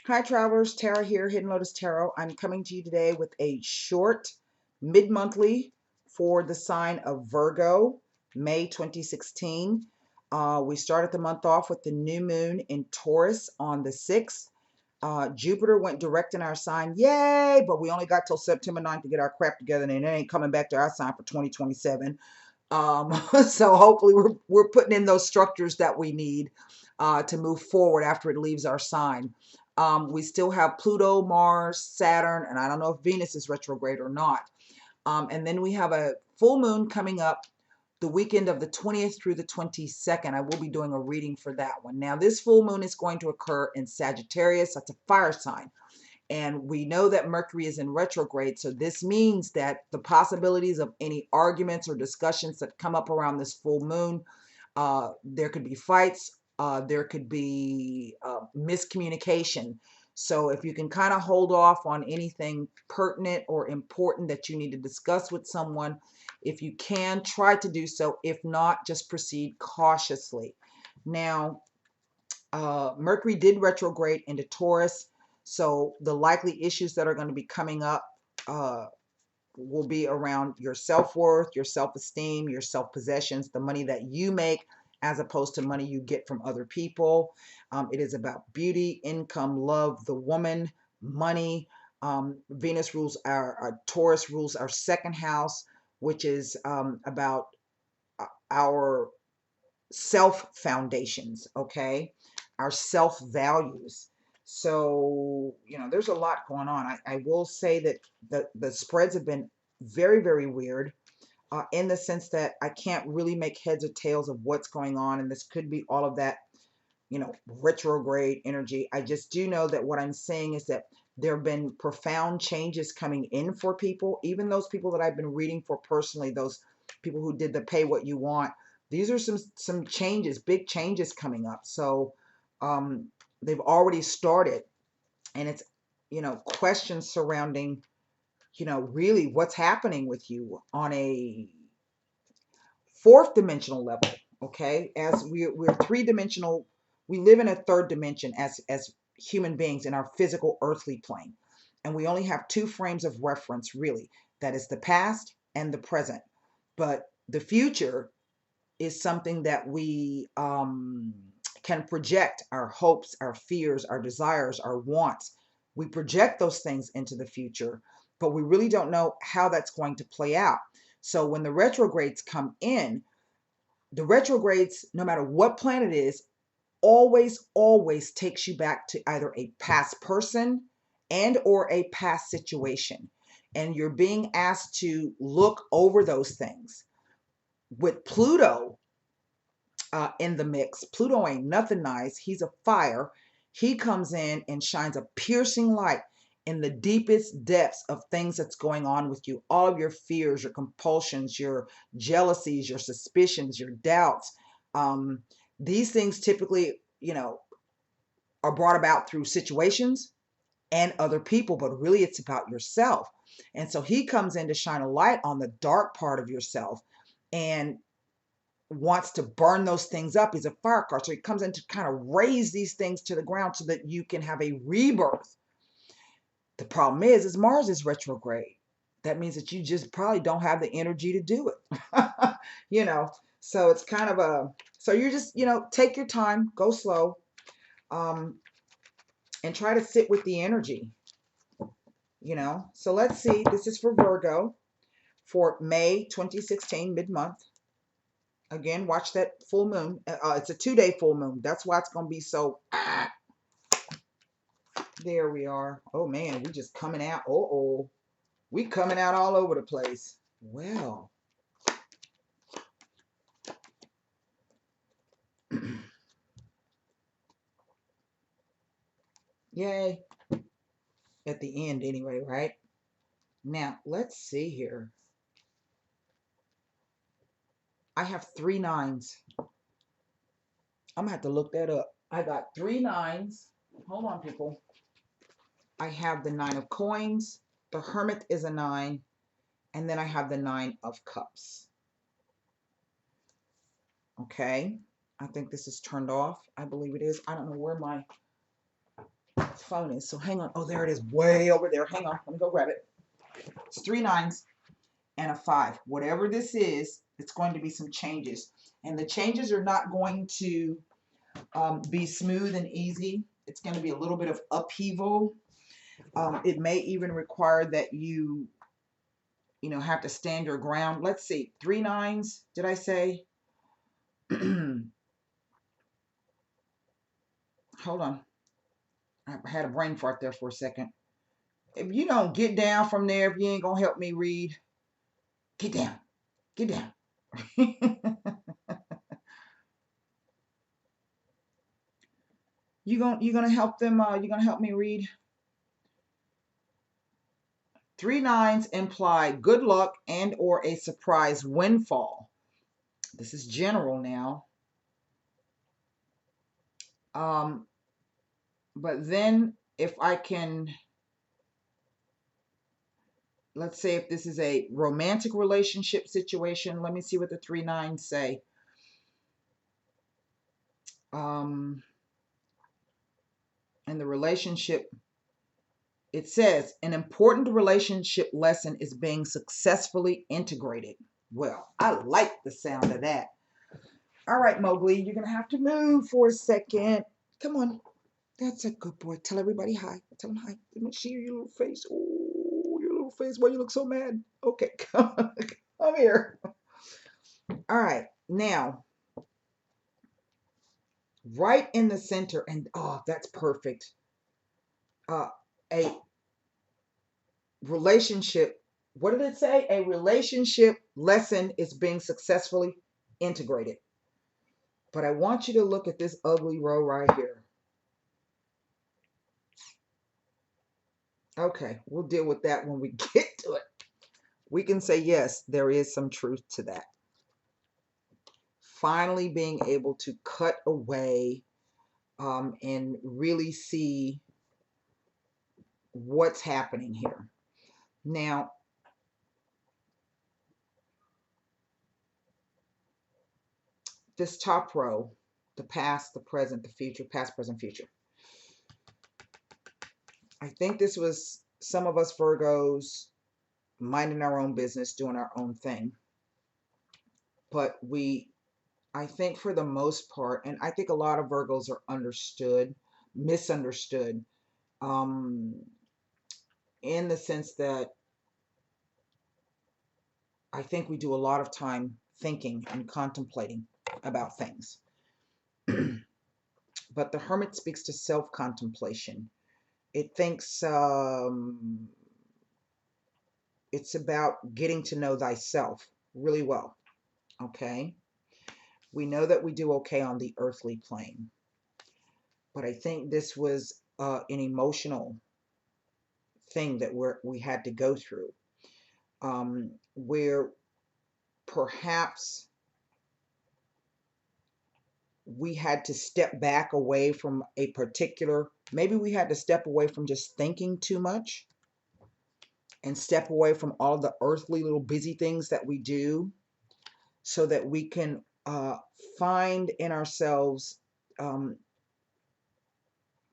Hi travelers, Tara here, Hidden Lotus Tarot. I'm coming to you today with a short mid-monthly for the sign of Virgo, May 2016. We started the month off with the new moon in Taurus on the 6th. Jupiter went direct in our sign, yay, but we only got till September 9th to get our crap together, and it ain't coming back to our sign for 2027. So hopefully we're putting in those structures that we need to move forward after it leaves our sign. We still have Pluto, Mars, Saturn, and I don't know if Venus is retrograde or not. And then we have a full moon coming up the weekend of the 20th through the 22nd. I will be doing a reading for that one. Now, this full moon is going to occur in Sagittarius. That's a fire sign. And we know that Mercury is in retrograde, so this means that the possibilities of any arguments or discussions that come up around this full moon, there could be fights, there could be miscommunication. So if you can kind of hold off on anything pertinent or important that you need to discuss with someone, if you can, try to do so. If not, just proceed cautiously. Now, Mercury did retrograde into Taurus, so the likely issues that are going to be coming up uh, will be around your self-worth, your self-esteem, your self-possessions, the money that you make as opposed to money you get from other people. It is about beauty, income, love, the woman, money. Venus rules Taurus rules our second house, which is about our self foundations, okay? Our self values. So, there's a lot going on. I will say that the spreads have been very, very weird in the sense that I can't really make heads or tails of what's going on. And this could be all of that, retrograde energy. I just do know that what I'm saying is that there have been profound changes coming in for people, even those people that I've been reading for personally, those people who did the pay what you want. These are some changes, big changes coming up. So they've already started, and it's questions surrounding really what's happening with you on a fourth dimensional level. Okay, as we're three-dimensional, we live in a third dimension as human beings in our physical earthly plane, and we only have two frames of reference, really. That is the past and the present. But the future is something that we can project: our hopes, our fears, our desires, our wants. We project those things into the future, but we really don't know how that's going to play out. So when the retrogrades come in, the retrogrades, no matter what planet it is, always takes you back to either a past person and or a past situation. And you're being asked to look over those things. With Pluto in the mix, Pluto ain't nothing nice. He's a fire. He comes in and shines a piercing light in the deepest depths of things that's going on with you. All of your fears, your compulsions, your jealousies, your suspicions, your doubts. These things typically, are brought about through situations and other people, but really it's about yourself. And so he comes in to shine a light on the dark part of yourself and wants to burn those things up. He's a fire card. So he comes in to kind of raise these things to the ground so that you can have a rebirth. The problem is Mars is retrograde. That means that you just probably don't have the energy to do it. So it's kind of so you're just, take your time, go slow, um, and try to sit with the energy. So let's see. This is for Virgo for May 2016, mid-month. Again, watch that full moon. It's a 2-day full moon. That's why it's going to be so. There we are. Oh, man, we just coming out. Uh-oh. We coming out all over the place. Well. Yay. At the end anyway, right? Now, let's see here. I have 3 nines. I'm going to have to look that up. I got 3 nines. Hold on, people. I have the 9 of coins. The Hermit is a 9. And then I have the 9 of cups. Okay. I think this is turned off. I believe it is. I don't know where my phone is. So hang on. Oh, there it is, way over there. Hang on. Let me go grab it. It's 3 9s and a 5. Whatever this is, it's going to be some changes. And the changes are not going to be smooth and easy. It's going to be a little bit of upheaval. It may even require that you have to stand your ground. Let's see. 3 9s, did I say? Hold on. I had a brain fart there for a second. If you don't get down from there, if you ain't going to help me read, get down. Get down. You gonna help them? You gonna help me read? 3 9s imply good luck and or a surprise windfall. This is general now. But then if I can, let's say if this is a romantic relationship situation, let me see what the 3 9s say. And the relationship, it says, an important relationship lesson is being successfully integrated. Well, I like the sound of that. All right, Mowgli, you're going to have to move for a second. Come on. That's a good boy. Tell everybody hi. Tell them hi. Let me see your little face. Oh, your little face. Why you look so mad? Okay, come here. All right, now, right in the center, and oh, that's perfect. A relationship, what did it say? A relationship lesson is being successfully integrated. But I want you to look at this ugly row right here. Okay, we'll deal with that when we get to it. We can say, yes, there is some truth to that. Finally being able to cut away and really see what's happening here. Now, this top row, the past, the present, the future, past, present, future. I think this was some of us Virgos minding our own business, doing our own thing. But I think for the most part, and I think a lot of Virgos are misunderstood, in the sense that I think we do a lot of time thinking and contemplating about things. But the Hermit speaks to self-contemplation. It thinks it's about getting to know thyself really well. Okay? We know that we do okay on the earthly plane. But I think this was an emotional thing that we had to go through. Where perhaps we had to step back away from a particular, maybe we had to step away from just thinking too much and step away from all the earthly little busy things that we do so that we can find in ourselves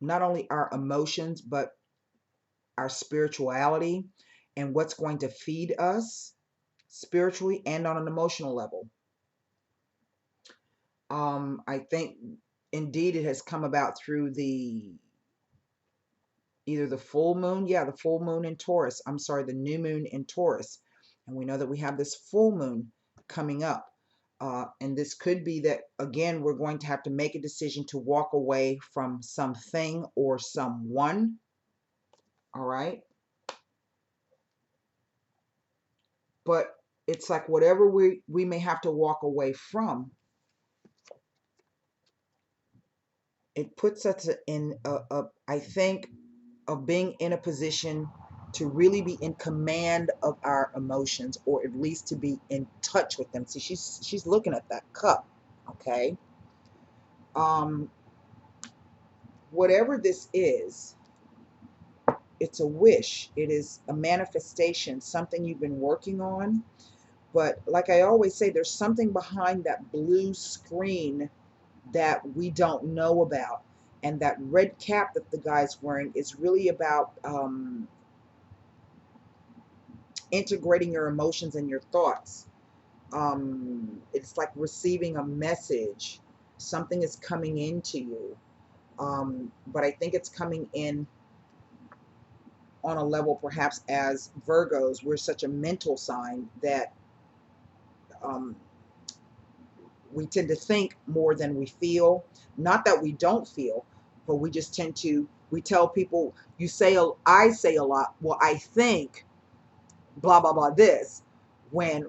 not only our emotions, but our spirituality and what's going to feed us spiritually and on an emotional level. I think indeed it has come about through either the full moon, the full moon in Taurus. I'm sorry, the new moon in Taurus. And we know that we have this full moon coming up. And this could be that, again, we're going to have to make a decision to walk away from something or someone. All right. But it's like whatever we may have to walk away from, it puts us in I think, of being in a position to really be in command of our emotions, or at least to be in touch with them. See, she's looking at that cup, okay? Whatever this is, it's a wish. It is a manifestation, something you've been working on. But like I always say, there's something behind that blue screen that we don't know about. And that red cap that the guy's wearing is really about integrating your emotions and your thoughts. It's like receiving a message. Something is coming into you. But I think it's coming in on a level, perhaps as Virgos, we're such a mental sign that um, we tend to think more than we feel. Not that we don't feel, but we just tend to, we tell people, I say a lot, well, I think blah, blah, blah, this, when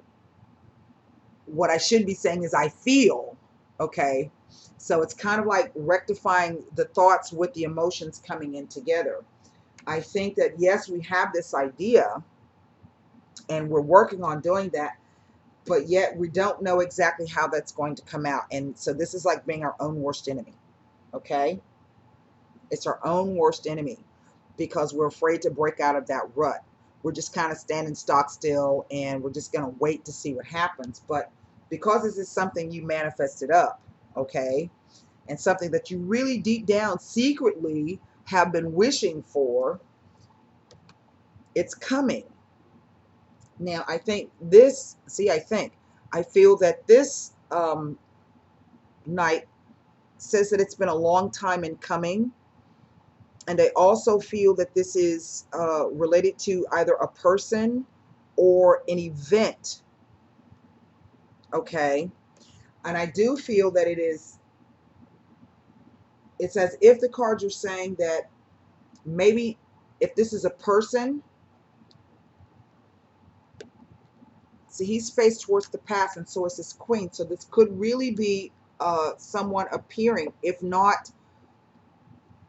what I should be saying is I feel, okay? So it's kind of like rectifying the thoughts with the emotions coming in together. I think that, yes, we have this idea and we're working on doing that, but yet we don't know exactly how that's going to come out. And so this is like being our own worst enemy, okay? It's our own worst enemy because we're afraid to break out of that rut. We're just kind of standing stock still and we're just going to wait to see what happens. But because this is something you manifested up, okay, and something that you really deep down secretly have been wishing for, it's coming. Now, I think this, I feel that this night says that it's been a long time in coming. And I also feel that this is related to either a person or an event, okay? And I do feel that it's as if the cards are saying that maybe if this is a person, see, he's faced towards the past, and so is this queen. So this could really be someone appearing, if not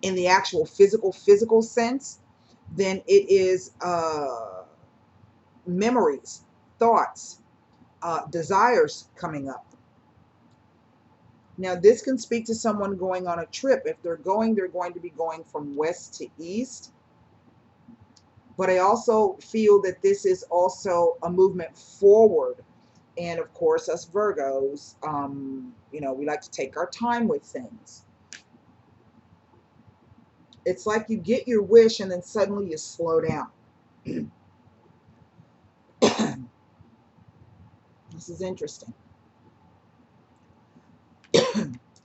in the actual physical sense, then it is memories, thoughts, desires coming up. Now, this can speak to someone going on a trip. If they're going to be going from west to east. But I also feel that this is also a movement forward. And of course, us Virgos, we like to take our time with things. It's like you get your wish and then suddenly you slow down. This is interesting.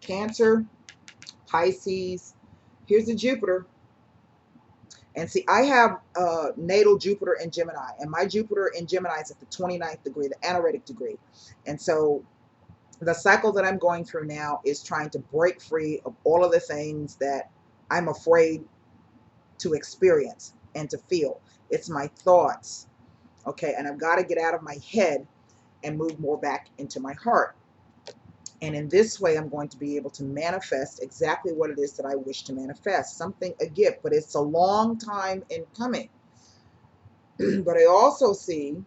Cancer, Pisces. Here's the Jupiter. And see, I have natal Jupiter in Gemini. And my Jupiter in Gemini is at the 29th degree, the anaretic degree. And so the cycle that I'm going through now is trying to break free of all of the things that I'm afraid to experience and to feel. It's my thoughts. Okay, and I've got to get out of my head and move more back into my heart. And in this way, I'm going to be able to manifest exactly what it is that I wish to manifest. Something, a gift, but it's a long time in coming. But I also see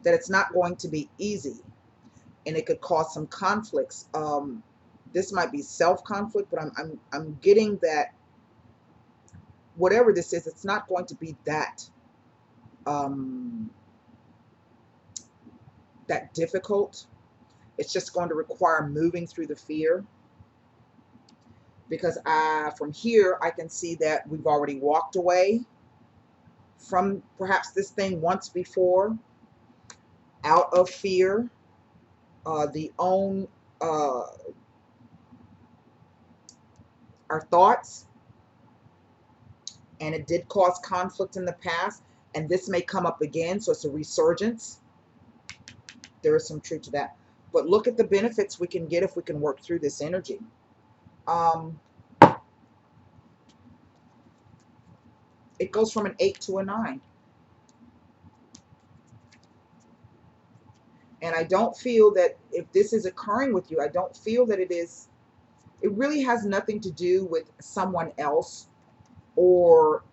that it's not going to be easy. And it could cause some conflicts. This might be self-conflict, but I'm getting that whatever this is, it's not going to be that that difficult. It's just going to require moving through the fear. Because from here, I can see that we've already walked away from perhaps this thing once before, out of fear, our thoughts, and it did cause conflict in the past, and this may come up again, so it's a resurgence. There is some truth to that. But look at the benefits we can get if we can work through this energy. It goes from an 8 to a 9. And I don't feel that if this is occurring with you, I don't feel that it really has nothing to do with someone else or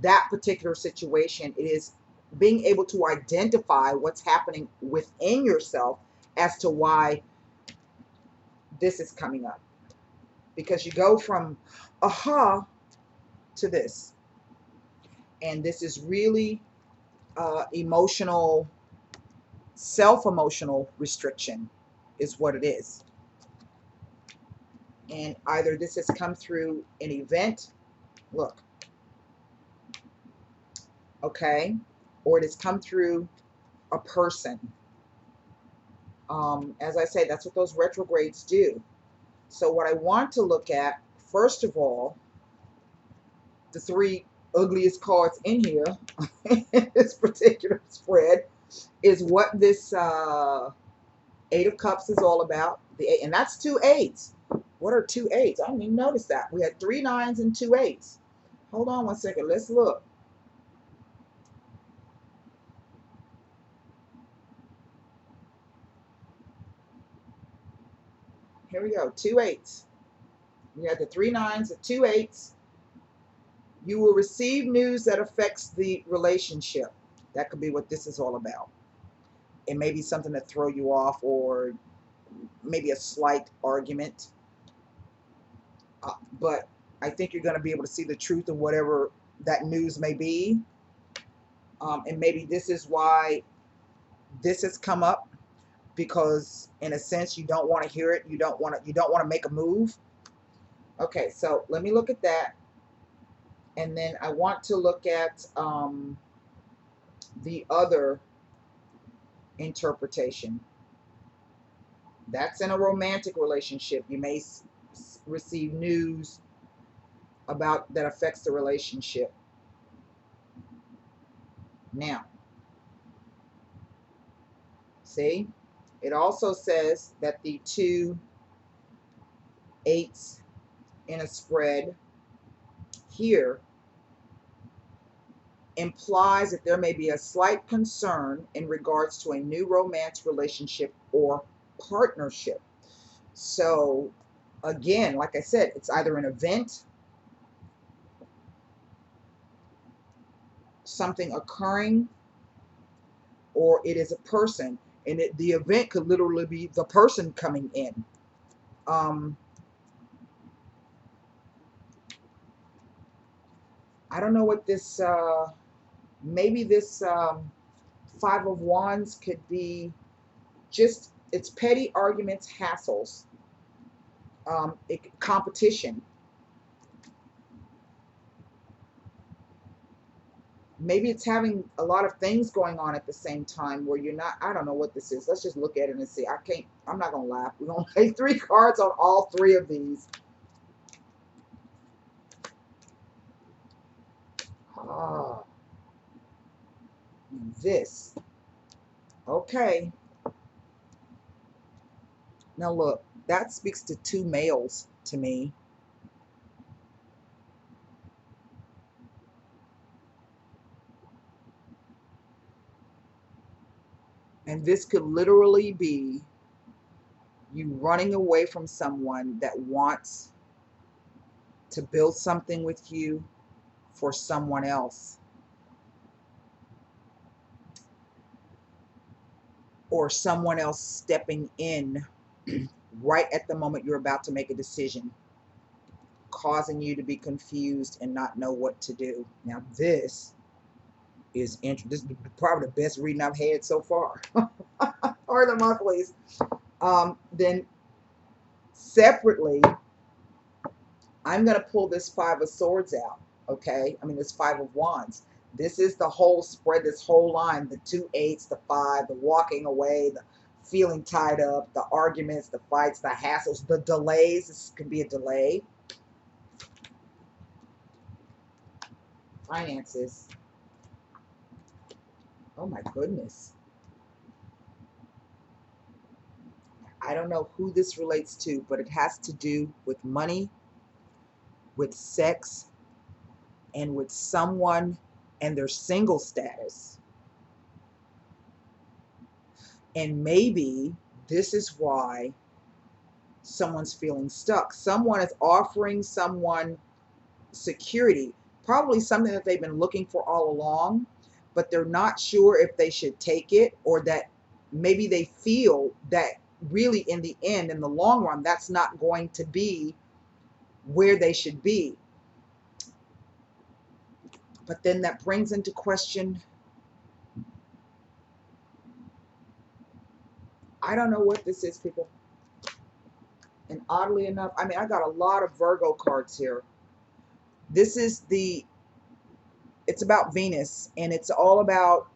that particular situation. It is being able to identify what's happening within yourself as to why this is coming up. Because you go from aha to this. And this is really emotional, self-emotional restriction is what it is. And either this has come through an event, look, okay, or it has come through a person. As I say, that's what those retrogrades do. So what I want to look at, first of all, the three ugliest cards in here in this particular spread is what this Eight of Cups is all about. The eight, and that's two eights. What are two eights? I didn't even notice that. We had 3 9s and 2 8s. Hold on one second. Let's look. Here we go. 2 8s. We had the 3 9s, the 2 8s. You will receive news that affects the relationship. That could be what this is all about. It may be something to throw you off, or maybe a slight argument. But I think you're going to be able to see the truth of whatever that news may be. And maybe this is why this has come up, because in a sense you don't want to hear it. You don't want to make a move. Okay, so let me look at that. And then I want to look at the other interpretation. That's in a romantic relationship. You may receive news about that affects the relationship. Now, see, it also says that the 2 8s in a spread here implies that there may be a slight concern in regards to a new romance relationship or partnership. So again, like I said, it's either an event, something occurring, or it is a person. And the event could literally be the person coming in. I don't know what this, maybe this 5 of Wands could be just, it's petty arguments, hassles, competition. Maybe it's having a lot of things going on at the same time where you're not, I don't know what this is. Let's just look at it and see. I'm not going to laugh. We're going to lay 3 cards on all 3 of these. Ah, this. Okay. Now look, that speaks to 2 males to me. And this could literally be you running away from someone that wants to build something with you for someone else. Or someone else stepping in right at the moment you're about to make a decision, causing you to be confused and not know what to do. Now this is this is probably the best reading I've had so far. Or the monthlies. Then separately, I'm going to pull this 5 of Swords out. Okay, I mean this 5 of Wands. This is the whole spread, this whole line, the 2 8s, the 5, the walking away, the feeling tied up, the arguments, the fights, the hassles, the delays. This could be a delay. Finances. Oh my goodness. I don't know who this relates to, but it has to do with money, with sex, and with someone and their single status. And maybe this is why someone's feeling stuck. Someone is offering someone security, probably something that they've been looking for all along, but they're not sure if they should take it, or that maybe they feel that really in the end, in the long run, that's not going to be where they should be. But then that brings into question, I don't know what this is, people. And oddly enough, I mean, I got a lot of Virgo cards here. This is it's about Venus, and it's all about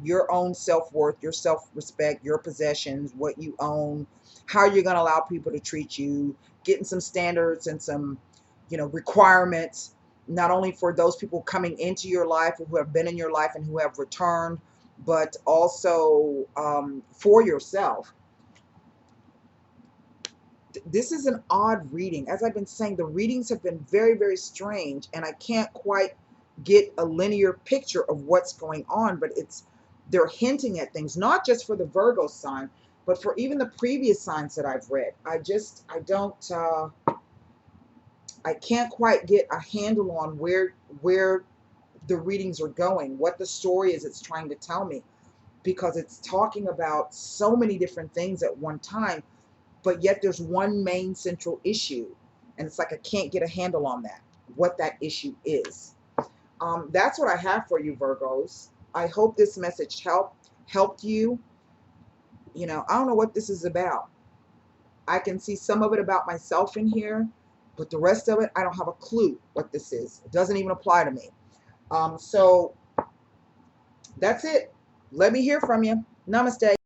your own self-worth, your self-respect, your possessions, what you own, how you're going to allow people to treat you, getting some standards and some, requirements, not only for those people coming into your life or who have been in your life and who have returned, but also for yourself. This is an odd reading. As I've been saying, the readings have been very, very strange, and I can't quite get a linear picture of what's going on, but they're hinting at things, not just for the Virgo sign, but for even the previous signs that I've read. I can't quite get a handle on where the readings are going, what the story is it's trying to tell me, because it's talking about so many different things at one time, but yet there's one main central issue, and it's like I can't get a handle on what that issue is. That's what I have for you, Virgos. I hope this message helped you. I don't know what this is about. I can see some of it about myself in here, but the rest of it, I don't have a clue what this is. It doesn't even apply to me. So that's it. Let me hear from you. Namaste.